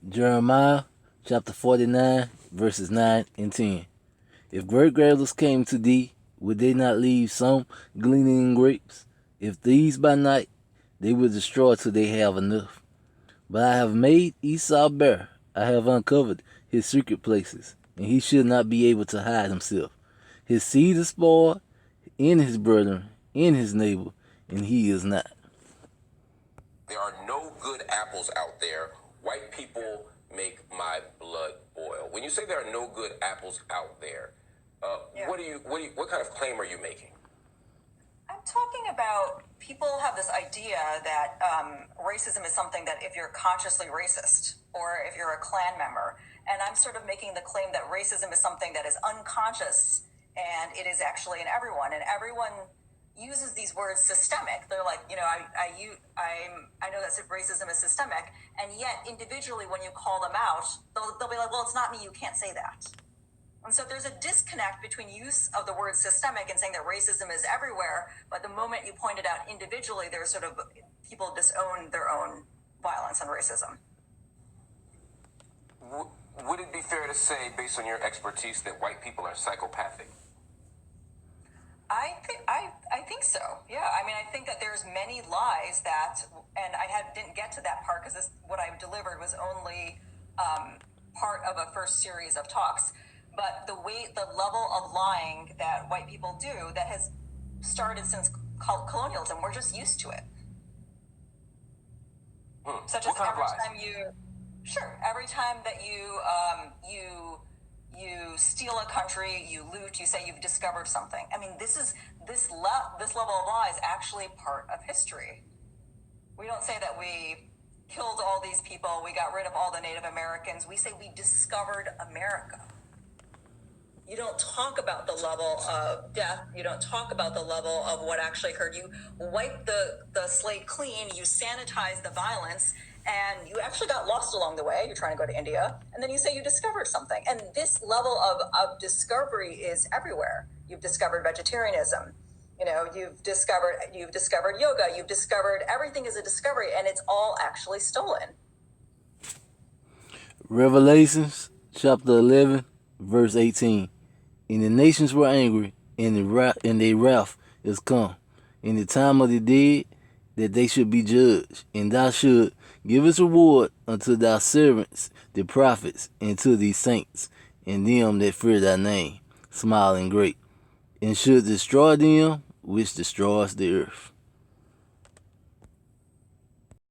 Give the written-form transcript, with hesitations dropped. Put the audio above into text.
Jeremiah chapter 49, verses 9 and 10. If grape gatherers came to thee, would they not leave some gleaning in grapes? If these by night, they will destroy till they have enough. But I have made Esau bare, I have uncovered his secret places, and he should not be able to hide himself. His seed is spoiled in his brethren, in his neighbor, and he is not. There are no good apples out there. White people make my blood boil. When you say there are no good apples out there, what kind of claim are you making? I'm talking about people have this idea that racism is something that if you're consciously racist or if you're a Klan member, and I'm sort of making the claim that racism is something that is unconscious and it is actually in everyone, and everyone uses these words systemic. They're like, I know that racism is systemic, and yet individually when you call them out, they'll be like, well, it's not me, you can't say that. And so there's a disconnect between use of the word systemic and saying that racism is everywhere, but the moment you point it out individually, there's sort of people disown their own violence and racism. Would it be fair to say, based on your expertise, that white people are psychopathic? I think so. Yeah. I mean, I think that there's many lies that, and didn't get to that part because what I delivered was only part of a first series of talks. But the level of lying that white people do that has started since colonialism, we're just used to it. Such as every time that you steal a country, you loot, you say you've discovered something. I mean, this level of lie is actually part of history. We don't say that we killed all these people, we got rid of all the Native Americans. We say we discovered America. You don't talk about the level of death. You don't talk about the level of what actually occurred. You wipe the slate clean, you sanitize the violence, and you actually got lost along the way. You're trying to go to India, and then you say you discovered something. And this level of discovery is everywhere. You've discovered vegetarianism. You've discovered yoga. You've discovered everything is a discovery, and it's all actually stolen. Revelations chapter 11, verse 18. And the nations were angry, and their wrath is come. In the time of the dead, that they should be judged. And thou should give us reward unto thy servants, the prophets, and to these saints, and them that fear thy name, smiling great. And should destroy them which destroys the earth.